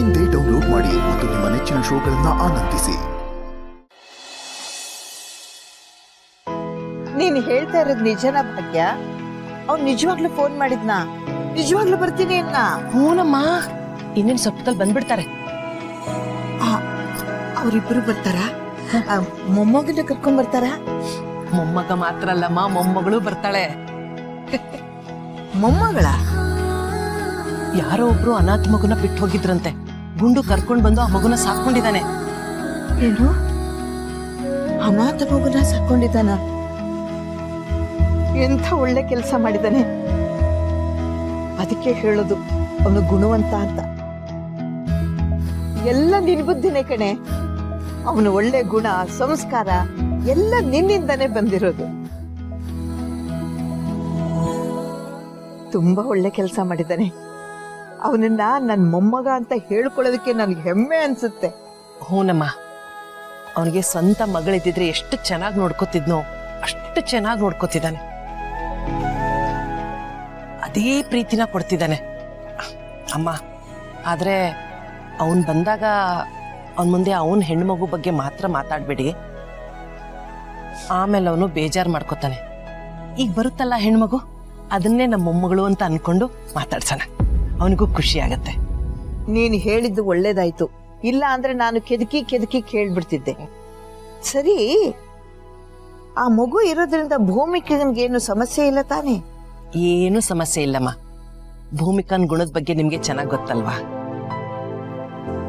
ಇಂದೇ ಡೌನ್ಲೋಡ್ ಮಾಡಿ ಮತ್ತು ನಿಮ್ಮ ನೆಚ್ಚಿನ ಶೋಗಳನ್ನ ಆನಂದಿಸಿ. ನೀನು ಹೇಳ್ತಾ ಇರೋದು ನಿಜನಾ ಭಾಗ್ಯ? ಅವ್ನು ನಿಜವಾಗ್ಲೂ ಫೋನ್ ಮಾಡಿದ್ನಾ? ನಿಜವಾಗ್ಲೂ ಬರ್ತೀನಿ ಅನ್ನ? ಹೂನಮ್ಮ, ಇನ್ನೇನ್ ಸ್ವಲ್ಪದಲ್ಲಿ ಬಂದ್ಬಿಡ್ತಾರೆ. ಅವ್ರಿಬ್ರು ಬರ್ತಾರ? ಮೊಮ್ಮಗನ ಕರ್ಕೊಂಡ್ ಬರ್ತಾರ? ಮೊಮ್ಮಗ ಮಾತ್ರ ಅಲ್ಲಮ್ಮ, ಮೊಮ್ಮಗಳು ಬರ್ತಾಳೆ. ಮೊಮ್ಮಗಳ? ಯಾರೋ ಒಬ್ರು ಅನಾಥ ಮಗುನ ಬಿಟ್ಟು ಹೋಗಿದ್ರಂತೆ. ಗುಂಡು ಕರ್ಕೊಂಡ್ ಬಂದು ಆ ಮಗುನ ಸಾಕೊಂಡಿದ್ದಾನೆ. ಏನು, ಅನಾಥ ಮಗುನ ಸಾಕೊಂಡಿದ್ದಾನ? ಎಂಥ ಒಳ್ಳೆ ಕೆಲಸ ಮಾಡಿದಾನೆ. ಅದಕ್ಕೆ ಹೇಳೋದು ಅವನು ಗುಣವಂತ ಅಂತ. ಎಲ್ಲ ನಿನ್ ಬುದ್ಧಿನೇ ಕಣೆ. ಅವನು ಒಳ್ಳೆ ಗುಣ, ಸಂಸ್ಕಾರ ಎಲ್ಲ ನಿನ್ನಿಂದಾನೇ ಬಂದಿರೋದು. ತುಂಬಾ ಒಳ್ಳೆ ಕೆಲಸ ಮಾಡಿದ್ದಾನೆ. ಅವನನ್ನ ನನ್ನ ಮೊಮ್ಮಗ ಅಂತ ಹೇಳ್ಕೊಳ್ಳೋದಕ್ಕೆ ನನ್ಗೆ ಹೆಮ್ಮೆ ಅನ್ಸುತ್ತೆ. ಹೂನಮ್ಮ, ಅವನಿಗೆ ಸ್ವಂತ ಮಗಳಿದ್ದಿದ್ರೆ ಎಷ್ಟು ಚೆನ್ನಾಗಿ ನೋಡ್ಕೋತಿದ್ನೋ ಅಷ್ಟು ಚೆನ್ನಾಗಿ ನೋಡ್ಕೋತಿದ್ದಾನೆ. ಅದೇ ಪ್ರೀತಿನ ಕೊಡ್ತಿದ್ದಾನೆ ಅಮ್ಮ. ಆದ್ರೆ ಅವನ್ ಬಂದಾಗ ಅವನ್ ಮುಂದೆ ಅವನ್ ಹೆಣ್ಮಗು ಬಗ್ಗೆ ಮಾತ್ರ ಮಾತಾಡ್ಬೇಡಿ, ಆಮೇಲೆ ಅವನು ಬೇಜಾರು ಮಾಡ್ಕೋತಾನೆ. ಈಗ ಬರುತ್ತಲ್ಲ ಹೆಣ್ಮಗು, ಅದನ್ನೇ ನಮ್ಮ ಮೊಮ್ಮಗಳು ಅಂತ ಅನ್ಕೊಂಡು ಮಾತಾಡ್ಸೋಣ, ಅವನಿಗೂ ಖುಷಿ ಆಗತ್ತೆ. ನೀನು ಹೇಳಿದ್ದು ಒಳ್ಳೇದಾಯ್ತು. ಇಲ್ಲ ಅಂದ್ರೆ ನಾನು ಕೆದಕಿ ಕೆದಕಿ ಕೇಳ್ಬಿಡ್ತಿದ್ದೆ. ಸರಿ, ಆ ಮಗು ಇರೋದ್ರಿಂದ ಭೂಮಿಕನ್ಗೇನು ಸಮಸ್ಯೆ ಇಲ್ಲ ತಾನೆ? ಏನು ಸಮಸ್ಯೆ ಇಲ್ಲಮ್ಮ. ಭೂಮಿಕನ್ ಗುಣದ ಬಗ್ಗೆ ನಿಮ್ಗೆ ಚೆನ್ನಾಗ್ ಗೊತ್ತಲ್ವಾ?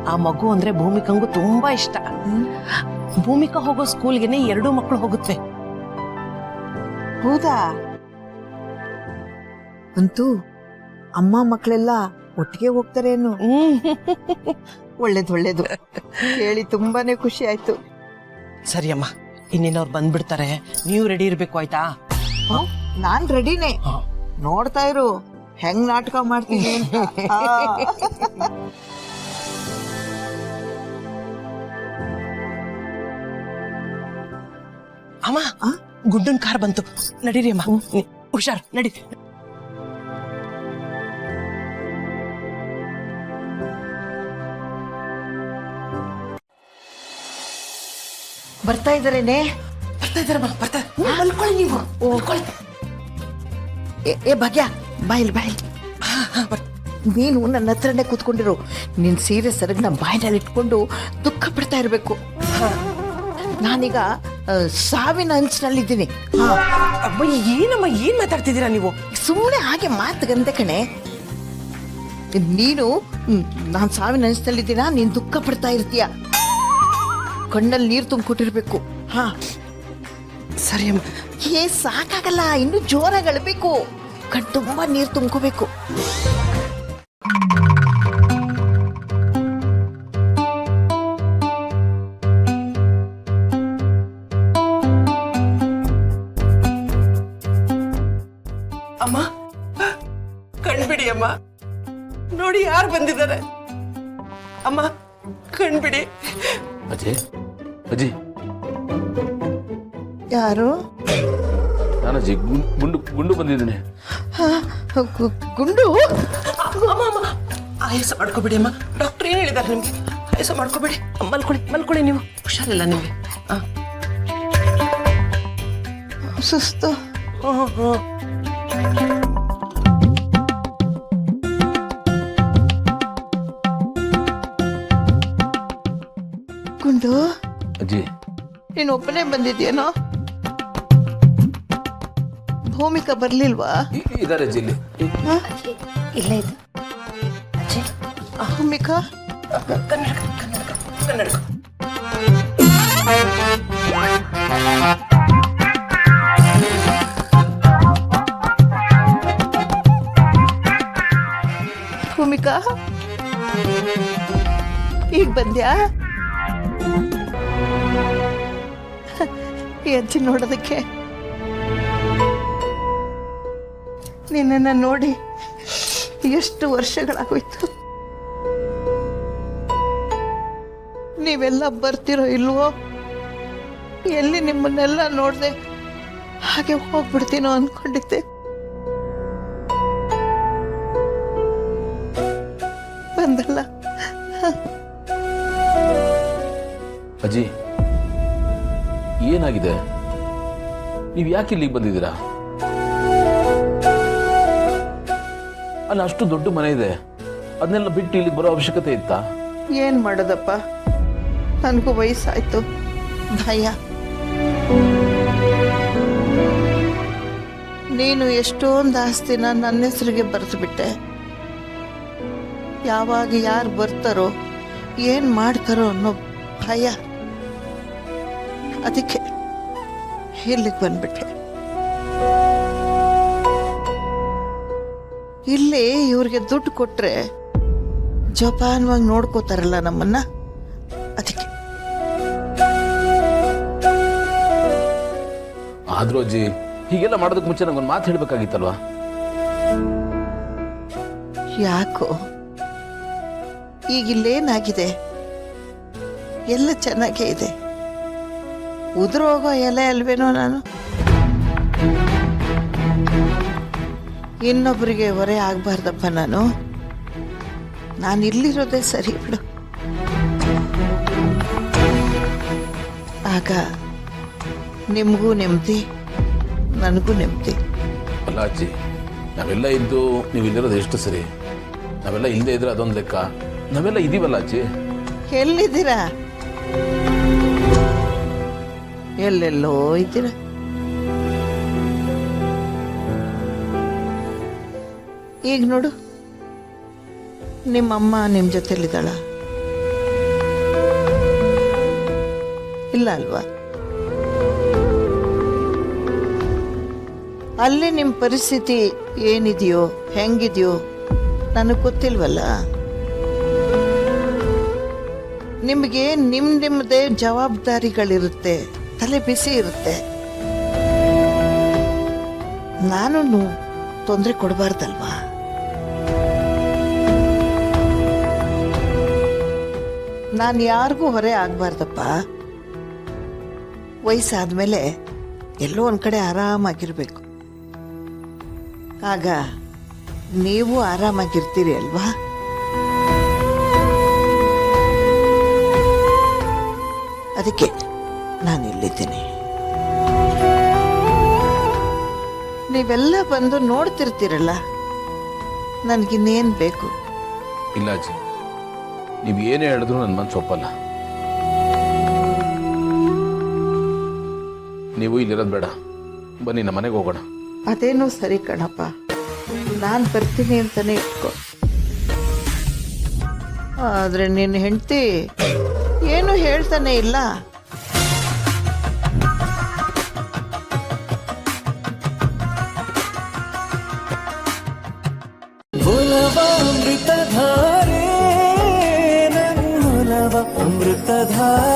ಆ ಮಗು ಅಂದ್ರೆ ಭೂಮಿಕಂಗೂ ತುಂಬಾ ಇಷ್ಟ. ಭೂಮಿಕಾ ಹೋಗೋ ಸ್ಕೂಲ್ಗೆನೆ 2 ಮಕ್ಕಳು ಹೋಗುತ್ತವೆ. ಹೌದಾ? ಅಂತೂ ಅಮ್ಮ ಮಕ್ಕಳೆಲ್ಲ ಒಟ್ಟಿಗೆ ಹೋಗ್ತಾರೇನು? ಒಳ್ಳೇದು. ಕೇಳಿ ತುಂಬಾನೇ ಖುಷಿ ಆಯ್ತು. ಸರಿ ಅಮ್ಮ, ಇನ್ನೇನವ್ರು ಬಂದ್ಬಿಡ್ತಾರೆ, ನೀವು ರೆಡಿ ಇರ್ಬೇಕು, ಆಯ್ತಾ? ನಾನ್ ರೆಡಿನೇ. ನೋಡ್ತಾ ಇರು ಹೆಂಗ್ ನಾಟಕ ಮಾಡ್ತೀನಿ ಅಂತ. ಅಮ್ಮ, ಗುಡ್ಡನ್ ಕಾರ್ ಬಂತು, ನಡೀರಿ ಅಮ್ಮ. ಹುಷಾರ್, ನಡಿ. ಬರ್ತಾ ಇದಾರೇನೆ? ಬರ್ತಾ ಇದಾರಮ್ಮ, ಬರ್ತಾ. ಮಲ್ಕೊಳ್ಳಿ ನೀವು. ಏ ಭಾಗ್ಯ, ಬಾಯಿಲ್ ನೀನು ನನ್ನ ಹತ್ರನೇ ಕೂತ್ಕೊಂಡಿರು. ನಿನ್ ಸೀರೆ ಸೆರಗ್ನ ಬಾಯಿನಲ್ಲಿ ಇಟ್ಕೊಂಡು ದುಃಖ ಪಡ್ತಾ ಇರ್ಬೇಕು. ನಾನೀಗ ಸಾವಿನ ಅಂಚಿನಲ್ಲಿದ್ದೀನಿ. ಏನಮ್ಮ, ಏನ್ ಮಾತಾಡ್ತಿದ್ದೀರಾ ನೀವು? ಸುಮ್ಮನೆ ಹಾಗೆ ಮಾತುಗಂದೆ ಕಣೆ. ನೀನು ನಾನ್ ಸಾವಿನ ಅಂಚಿನಲ್ಲಿದ್ದೀನ, ನೀನ್ ದುಃಖ ಪಡ್ತಾ ಇರ್ತೀಯ. ಕಣ್ಣಲ್ಲಿ ನೀರು ತುಂಬಿಕೊಟ್ಟಿರ್ಬೇಕು. ಹಾ ಸರಿ ಅಮ್ಮ. ಸಾಕಾಗಲ್ಲ, ಇನ್ನು ಜೋರಾಗಿ ಅಳ್ಬೇಕು. ಕಣ್ ತುಂಬಾ ನೀರು ತುಂಬ್ಕೋಬೇಕು. ಅಮ್ಮ, ಕಣ್ಬಿಡಿ ಅಮ್ಮ. ನೋಡಿ ಯಾರು ಬಂದಿದ್ದಾರೆ. ಅಮ್ಮ, ಕಣ್ಬಿಡಿ. ಅಜ್ಜಿ, ಯಾರು? ನಾನಜ್ಜಿ, ಗುಂಡು ಬಂದಿದ್ದೀನಿ. ಗುಂಡು? ಆಯಾಸ ಮಾಡ್ಕೋಬೇಡಿ ಅಮ್ಮ. ಡಾಕ್ಟರ್ ಏನ್ ಹೇಳಿದಾರೆ ನಿಮ್ಗೆ? ಆಯಾಸ ಮಾಡ್ಕೋಬೇಡಿ, ಮಲ್ಕೊಳ್ಳಿ ನೀವು. ಹುಷಾರಿಲ್ಲ ನಿಮ್ಗೆ. ಸುಸ್ತು. ಗುಂಡು, ಅಜ್ಜಿ, ನೀನು ಒಬ್ಬನೇ ಬಂದಿದ್ಯೇನೋ? ಭೂಮಿಕಾ ಬರ್ಲಿಲ್ವಾ? ಇದಾರೆ ಅಜ್ಜಿ ಇಲ್ಲಿ. ಇಲ್ಲ ಇದು ಅಜ್ಜಿ. ಭೂಮಿಕಾ, ಕನ್ನಡ. ಭೂಮಿಕಾ, ಈಗ ಬಂದ್ಯಾ? ಈ ಅಜ್ಜಿ ನೋಡೋದಕ್ಕೆ. ನಿನ್ನನ್ನು ನೋಡಿ ಎಷ್ಟು ವರ್ಷಗಳಾಗೋಯ್ತು. ನೀವೆಲ್ಲ ಬರ್ತಿರೋ ಇಲ್ವೋ? ಎಲ್ಲಿ ನಿಮ್ಮನ್ನೆಲ್ಲ ನೋಡ್ದೆ ಹಾಗೆ ಹೋಗ್ಬಿಡ್ತೀನೋ ಅನ್ಕೊಂಡಿದ್ದೆ. ಬಂದಲ್ಲ ಅಜ್ಜಿ ಏನಾಗಿದೆ? ನೀವು ಯಾಕೆ ಇಲ್ಲಿಗೆ ಬಂದಿದ್ದೀರಾ? ಅಲ್ಲ, ಅಷ್ಟು ದೊಡ್ಡ ಮನೆ ಇದೆ, ಅದನ್ನೆಲ್ಲ ಬಿಟ್ಟು ಇಲ್ಲಿಗೆ ಬರೋ ಅವಶ್ಯಕತೆ ಇತ್ತಾ? ಏನ್ ಮಾಡೋದಪ್ಪ, ನನಗೂ ವಯಸ್ಸಾಯ್ತು, ಭಯ. ನೀನು ಎಷ್ಟೊಂದು ಆಸ್ತಿನ ನನ್ನ ಹೆಸರಿಗೆ ಬರೆದು ಬಿಟ್ಟೆ. ಯಾವಾಗ ಯಾರು ಬರ್ತಾರೋ ಏನ್ ಮಾಡ್ತಾರೋ ಅನ್ನೋ ಭಯ. ಅದಕ್ಕೆ ಇಲ್ಲಿಗೆ ಬಂದ್ಬಿಟ್ಟೆ. ಇಲ್ಲಿ ಇವ್ರಿಗೆ ದುಡ್ಡು ಕೊಟ್ರೆ ಜೋಪಾನವಾಗಿ ನೋಡ್ಕೋತಾರಲ್ಲ ನಮ್ಮನ್ನ, ಅದಕ್ಕೆ. ಆದ್ರೂ ಅಜ್ಜಿ, ಹೀಗೆಲ್ಲ ಮಾಡೋದಕ್ಕೆ ಮುಂಚೆ ನಂಗೊಂದು ಮಾತು ಹೇಳ್ಬೇಕಾಗಿತ್ತಲ್ವಾ? ಯಾಕೋ ಈಗಿಲ್ಲೇನಾಗಿದೆ? ಎಲ್ಲ ಚೆನ್ನಾಗೇ ಇದೆ. ಉದುರೋಗೋ ಎಲೆ ಅಲ್ವೇನೋ ನಾನು. ಇನ್ನೊಬ್ಬರಿಗೆ ಹೊರೆ ಆಗ್ಬಾರ್ದಪ್ಪ ನಾನು. ಇಲ್ಲಿರೋದೇ ಸರಿ ಬಿಡು. ಆಗ ನಿಮಗೂ ನೆಮ್ಮದಿ, ನನಗೂ ನೆಮ್ಮದಿ. ಅಲ್ಲ ಅಜ್ಜಿ, ನಾವೆಲ್ಲ ಇದ್ದು ನೀವು ಇಲ್ಲಿರೋದು ಎಷ್ಟು ಸರಿ. ನಾವೆಲ್ಲ ಇಲ್ಲದೆ ಇದ್ರೆ ಅದೊಂದು ಲೆಕ್ಕ. ನಾವೆಲ್ಲ ಇದೀವಲ್ಲ ಅಜ್ಜಿ. ಎಲ್ಲಿದ್ದೀರಾ? ಎಲ್ಲೆಲ್ಲೋ ಇದ್ದೀರಾ. ಈಗ ನೋಡು, ನಿಮ್ಮಮ್ಮ ನಿಮ್ಮ ಜೊತೆಲಿದ್ದಾಳ? ಇಲ್ಲ ಅಲ್ವಾ? ಅಲ್ಲಿ ನಿಮ್ಮ ಪರಿಸ್ಥಿತಿ ಏನಿದೆಯೋ ಹೆಂಗಿದೆಯೋ ನನಗೆ ಗೊತ್ತಿಲ್ವಲ್ಲ. ನಿಮಗೆ ನಿಮ್ಮದೇ ಜವಾಬ್ದಾರಿಗಳಿರುತ್ತೆ, ತಲೆ ಬಿಸಿ ಇರುತ್ತೆ. ನಾನು ತೊಂದರೆ ಕೊಡಬಾರ್ದಲ್ವಾ? ನಾನು ಯಾರಿಗೂ ಹೊರೆ ಆಗ್ಬಾರ್ದಪ್ಪ. ವಯಸ್ಸಾದ್ಮೇಲೆ ಎಲ್ಲೋ ಒಂದ್ ಕಡೆ ಆರಾಮಾಗಿರ್ಬೇಕು. ಆಗ ನೀವು ಆರಾಮಾಗಿರ್ತೀರಿ ಅಲ್ವಾ? ಅದಕ್ಕೆ ನಾನು ಇಲ್ಲಿದ್ದೀನಿ. ನೀವೆಲ್ಲ ಬಂದು ನೋಡ್ತಿರ್ತೀರಲ್ಲ, ನನಗಿನ್ನೇನು ಬೇಕು? ಇಲ್ಲ ಅಜ್ಜಿ, ನೀವು ಏನೇ ಹೇಳಿದ್ರು ನನ್ನ ಮನಸ್ಸು ಒಪ್ಪಲ್ಲ. ನೀವು ಇಲ್ಲಿರೋದು ಬೇಡ, ಬನ್ನಿ ನಮ್ಮ ಮನೆಗೆ ಹೋಗೋಣ. ಅದೇನೋ ಸರಿ ಕಣಪ್ಪ, ನಾನು ಬರ್ತೀನಿ ಅಂತಾನೆ ಇಟ್ಕೊ. ಆದರೆ ನಿನ್ನ ಹೆಂಡತಿ ಏನು ಹೇಳ್ತಾನೆ ಇಲ್ಲ. ಅಮೃತಧಾರೆ ನನ್ನೊಲವ ಅಮೃತಧಾರೆ.